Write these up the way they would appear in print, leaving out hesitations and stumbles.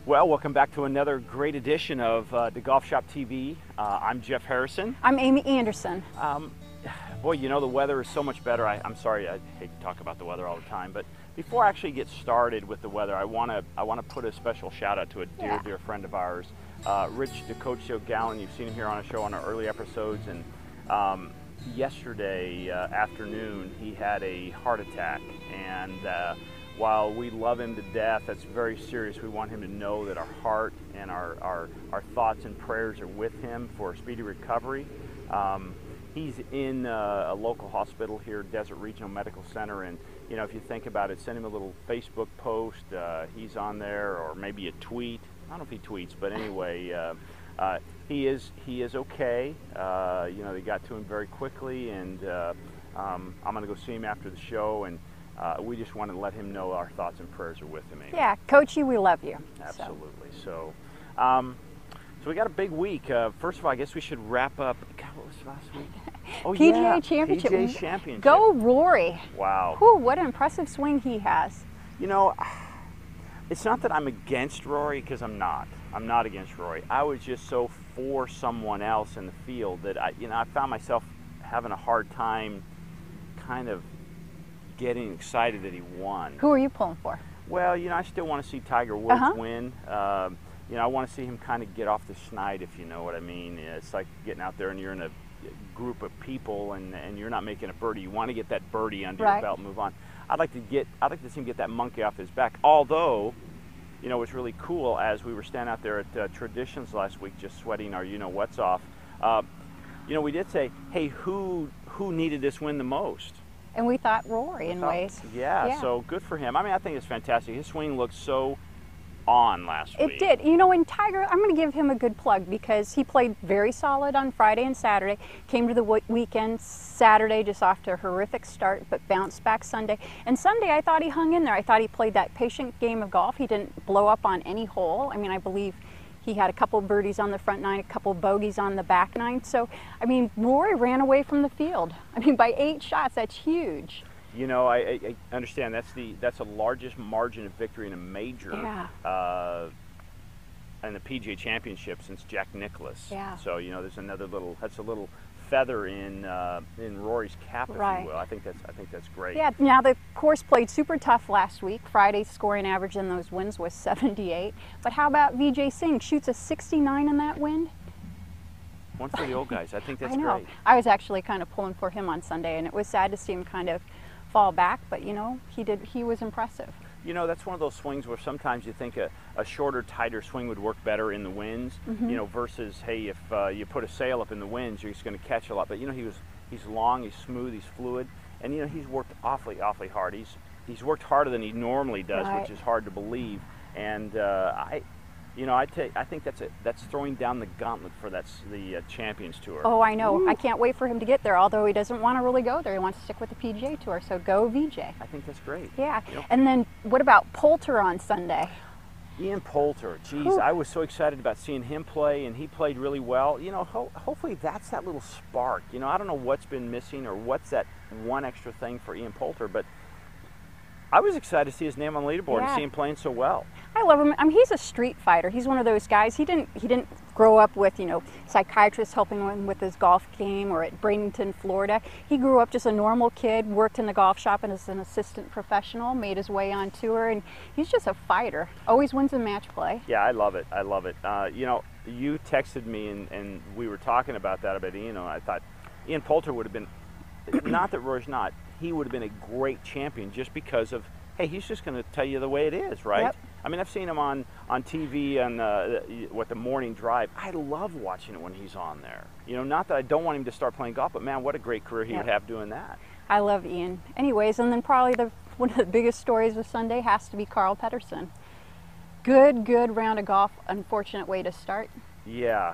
Well, welcome back to another great edition of DaGolfShopTV. I'm Jeff Harrison. I'm Amy Anderson. Boy, you know, the weather is so much better. I'm sorry, I hate to talk about the weather all the time, but before I actually get started with the weather, I want to put a special shout out to a dear friend of ours, Rich DeCocio Gallen. You've seen him here on a show on our early episodes, and yesterday afternoon he had a heart attack, and while we love him to death, that's very serious. We want him to know that our heart and our thoughts and prayers are with him for a speedy recovery. He's in a local hospital here, Desert Regional Medical Center, and you know, if you think about it, send him a little Facebook post. He's on there, or maybe a tweet. I don't know if he tweets, but anyway, he is okay. You know, they got to him very quickly, and I'm going to go see him after the show, and we just want to let him know our thoughts and prayers are with him. Amy. Yeah, Coachy, we love you. Absolutely. So we got a big week. First of all, I guess we should wrap up. God, what was last week? Oh, PGA Championship. PGA Championship. Go Rory. Wow. Whew, what an impressive swing he has. You know, it's not that I'm against Rory, because I'm not. I'm not against Rory. I was just so for someone else in the field that I found myself having a hard time kind of getting excited that he won. Who are you pulling for? Well, you know, I still want to see Tiger Woods win. You know, I want to see him kind of get off the schneid, if you know what I mean. It's like getting out there and you're in a group of people and you're not making a birdie. You want to get that birdie under your belt and move on. I'd like to see him get that monkey off his back. Although, you know, it was really cool as we were standing out there at Traditions last week, just sweating our you-know-whats off. You know, we did say, hey, who needed this win the most? And we thought Rory in ways. Yeah, so good for him. I mean, I think it's fantastic. His swing looked so on last week. It did. You know, and Tiger, I'm going to give him a good plug because he played very solid on Friday and Saturday, came to the weekend Saturday just off to a horrific start, but bounced back Sunday. And Sunday, I thought he hung in there. I thought he played that patient game of golf. He didn't blow up on any hole. I mean, I believe he had a couple birdies on the front nine, a couple bogeys on the back nine. So, I mean, Rory ran away from the field. I mean, by 8 shots, that's huge. You know, I understand that's the largest margin of victory in a major in the PGA Championship since Jack Nicklaus. Yeah. So, you know, there's another little feather in Rory's cap, if you will. I think that's great. Yeah. Now the course played super tough last week. Friday's scoring average in those winds was 78. But how about Vijay Singh shoots a 69 in that wind? One for the old guys. I think that's I know. great. I was actually kind of pulling for him on Sunday, and it was sad to see him kind of fall back, but you know, he was impressive. You know, that's one of those swings where sometimes you think a shorter, tighter swing would work better in the winds, you know, versus, hey, if you put a sail up in the winds, you're just going to catch a lot. But, you know, he's long, he's smooth, he's fluid, and, you know, he's worked awfully hard. He's worked harder than he normally does, which is hard to believe. And I think that's throwing down the gauntlet for the Champions Tour. Oh, I know. Ooh. I can't wait for him to get there, although he doesn't want to really go there. He wants to stick with the PGA Tour, so go Vijay. I think that's great. Yeah. You know? And then what about Poulter on Sunday? Ian Poulter, geez, I was so excited about seeing him play, and he played really well. You know, hopefully that's that little spark. You know, I don't know what's been missing or what's that one extra thing for Ian Poulter, but I was excited to see his name on the leaderboard and see him playing so well. I love him. I mean, he's a street fighter. He's one of those guys. He didn't grow up with, you know, psychiatrists helping him with his golf game or at Bradenton, Florida. He grew up just a normal kid, worked in the golf shop and as an assistant professional, made his way on tour, and he's just a fighter. Always wins in match play. Yeah, I love it. I love it. You know, you texted me and we were talking about that about Ian. I thought Ian Poulter would have been, not that Rory's not, he would have been a great champion just because of, hey, he's just going to tell you the way it is, right? Yep. I mean, I've seen him on TV on the morning drive. I love watching it when he's on there. You know, not that I don't want him to start playing golf, but man, what a great career he would have doing that. I love Ian. Anyways, and then probably one of the biggest stories of Sunday has to be Carl Pettersson. Good round of golf. Unfortunate way to start. Yeah,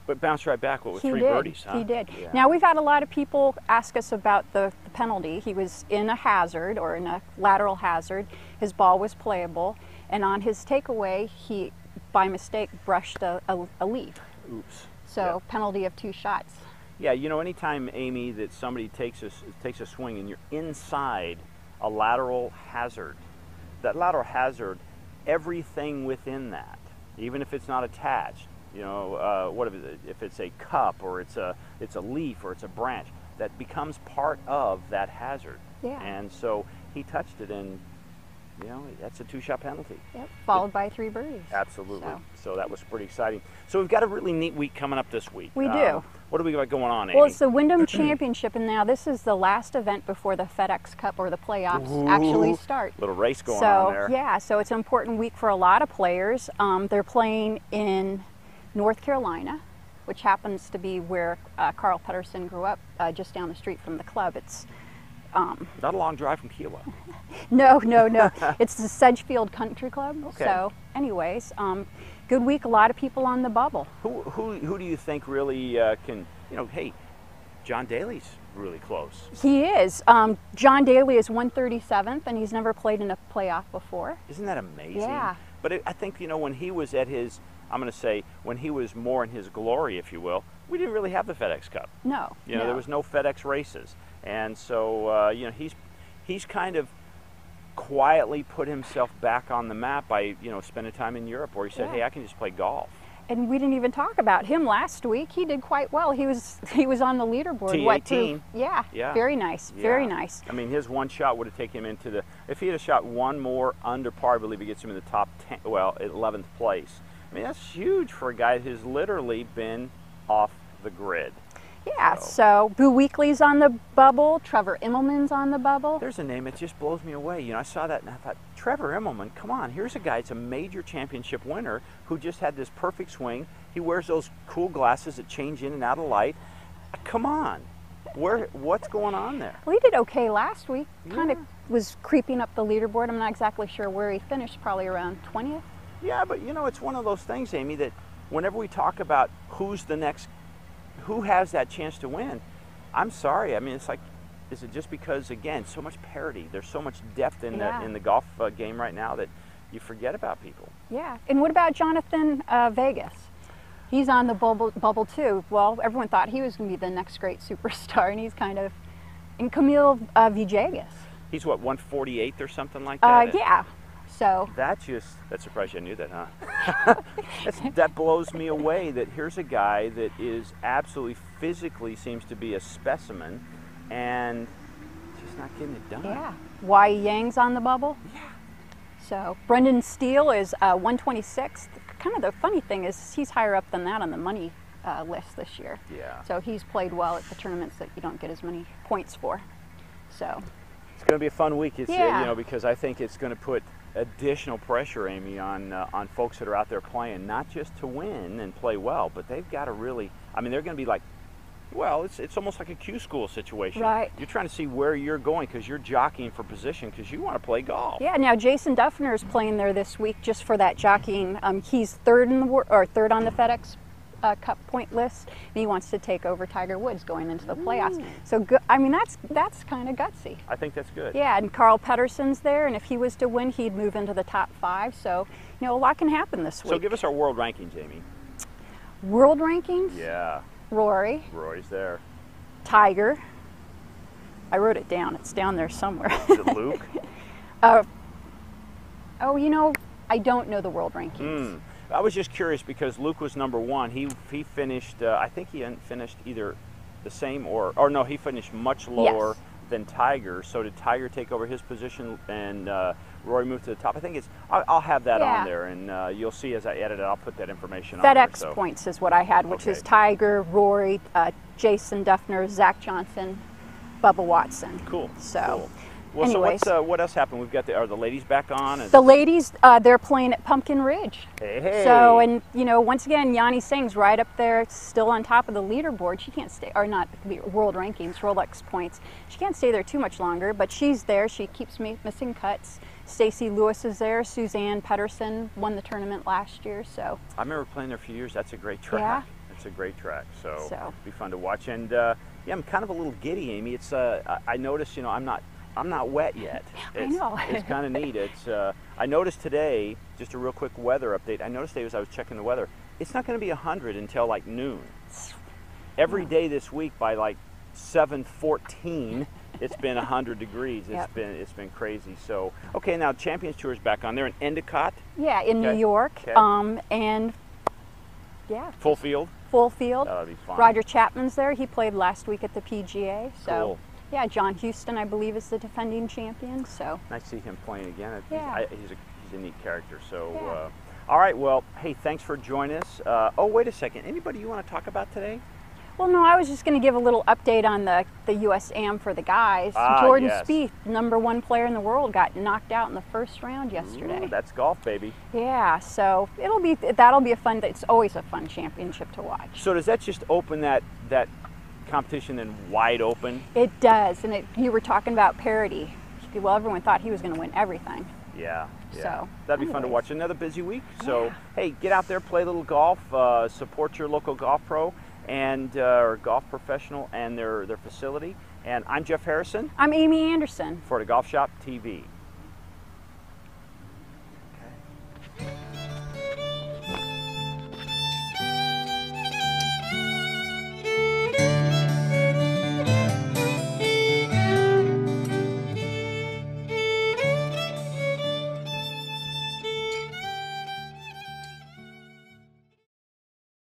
but bounced right back with 3 birdies, huh? He did. Yeah. Now, we've had a lot of people ask us about the penalty. He was in a hazard, or in a lateral hazard. His ball was playable, and on his takeaway, he, by mistake, brushed a leaf. Oops. So, penalty of 2 shots. Yeah, you know, anytime, Amy, that somebody takes a swing and you're inside a lateral hazard, that lateral hazard, everything within that even if it's not attached. You know, what if it's a cup or it's a leaf or it's a branch, that becomes part of that hazard. Yeah. And so he touched it, and you know, that's a 2-shot penalty. Yep. Followed by 3 birdies. Absolutely. So that was pretty exciting. So we've got a really neat week coming up this week. We do. What do we got going on, Amy? Well, it's the Wyndham Championship, and now this is the last event before the FedEx Cup or the playoffs actually start. Little race going on there. Yeah, so it's an important week for a lot of players. They're playing in North Carolina, which happens to be where Carl Pettersson grew up, just down the street from the club. It's not a long drive from Kiowa. No. It's the Sedgefield Country Club. Okay. So, anyways, good week. A lot of people on the bubble. Who do you think really can? You know, hey, John Daly's really close. He is. John Daly is 137th, and he's never played in a playoff before. Isn't that amazing? Yeah. But I think, you know, when he was at his, I'm going to say, when he was more in his glory, if you will, we didn't really have the FedEx Cup. No. You know, there was no FedEx races. And so, you know, he's kind of quietly put himself back on the map by, you know, spending time in Europe, where he said, hey, I can just play golf. And we didn't even talk about him last week. He did quite well. He was on the leaderboard. T18. Yeah, very nice, very nice. I mean, his one shot would have taken him into the, if he had a shot one more under par, I believe he gets him in the top 10, well, 11th place. I mean, that's huge for a guy who's literally been off the grid. Yeah, so Boo Weekley's on the bubble. Trevor Immelman's on the bubble. There's a name that just blows me away. You know, I saw that and I thought, Trevor Immelman, come on, here's a guy, it's a major championship winner who just had this perfect swing. He wears those cool glasses that change in and out of light. Come on. What's going on there? Well, he did okay last week. Kind of was creeping up the leaderboard. I'm not exactly sure where he finished, probably around 20th. Yeah, but you know, it's one of those things, Amy, that whenever we talk about who's the next, who has that chance to win, I'm sorry. I mean, it's like, is it just because, again, so much parity? There's so much depth in the golf game right now that you forget about people. Yeah. And what about Jonathan Vegas? He's on the bubble too. Well, everyone thought he was going to be the next great superstar, and he's kind of, and Camille Vijay. He's what, 148th or something like that? Yeah. So that surprised you. I knew that, huh? That blows me away that here's a guy that is absolutely physically seems to be a specimen and just not getting it done. Yeah. Y Yang's on the bubble. Yeah. So Brendan Steele is 126th. Kind of the funny thing is he's higher up than that on the money list this year. Yeah. So he's played well at the tournaments that you don't get as many points for. So it's going to be a fun week. It's, you know, because I think it's going to put additional pressure, Amy, on folks that are out there playing, not just to win and play well, but they've got to really, I mean, they're going to be like, well, it's almost like a Q school situation. Right. You're trying to see where you're going because you're jockeying for position because you want to play golf. Yeah. Now Jason Dufner is playing there this week just for that jockeying. He's third on the FedEx Cup point list, and he wants to take over Tiger Woods going into the playoffs. So I mean, that's kind of gutsy. I think that's good. Yeah, and Carl Pettersson's there, and if he was to win, he'd move into the top 5. So, you know, a lot can happen this week. So give us our world rankings, Amy. World rankings? Yeah. Rory's there. Tiger. I wrote it down. It's down there somewhere. Is it Luke? Oh, you know, I don't know the world rankings. I was just curious because Luke was number 1. He finished, I think he finished either the same or no, he finished much lower than Tiger. So did Tiger take over his position and Rory moved to the top? I think it's, I'll have that on there, and you'll see as I edit it, I'll put that information on there. FedEx points is what I had, which is Tiger, Rory, Jason Dufner, Zach Johnson, Bubba Watson. Cool. So. Cool. Well, anyways, so what else happened? We've got are the ladies back on? The ladies, they're playing at Pumpkin Ridge. Hey. So, and you know, once again, Yanni Singh's right up there, still on top of the leaderboard. She can't stay, or not world rankings, Rolex points. She can't stay there too much longer, but she's there. She keeps missing cuts. Stacey Lewis is there. Suzanne Pettersson won the tournament last year. So I remember playing there for a few years. That's a great track. Yeah. It's a great track. So it'll be fun to watch. And yeah, I'm kind of a little giddy, Amy. It's I noticed, you know, I'm not wet yet. I know. It's kind of neat. It's I noticed today, just a real quick weather update. I noticed today as I was checking the weather, it's not going to be 100 until like noon. Every day this week by like 7:14, it's been 100 degrees. Yep. It's been crazy. So okay, now Champions Tour is back on there in Endicott. Yeah, in Okay. New York. Okay. And yeah. Full field. Full field. That'll be fun. Roger Chapman's there. He played last week at the PGA. So Cool. yeah, John Houston, I believe, is the defending champion. So Nice to see him playing again. Yeah. He's a neat character. So. Yeah. All right, well, hey, thanks for joining us. Oh, wait a second. Anybody you want to talk about today? well, no, I was just going to give a little update on the US Am for the guys. Ah, Jordan yes. Spieth, #1 player in the world, got knocked out in the first round yesterday. Ooh, that's golf, baby. Yeah, so that'll be a fun. It's always a fun championship to watch. So does that just open that competition then wide open? It does, and you were talking about parity. Well, everyone thought he was going to win everything. Yeah. So, that'd be fun to anyways. watch. Another busy week. So Yeah. hey, get out there, play a little golf, support your local golf pro and or golf professional and their facility. And I'm Jeff Harrison I'm Amy Anderson. for DaGolf Shop TV.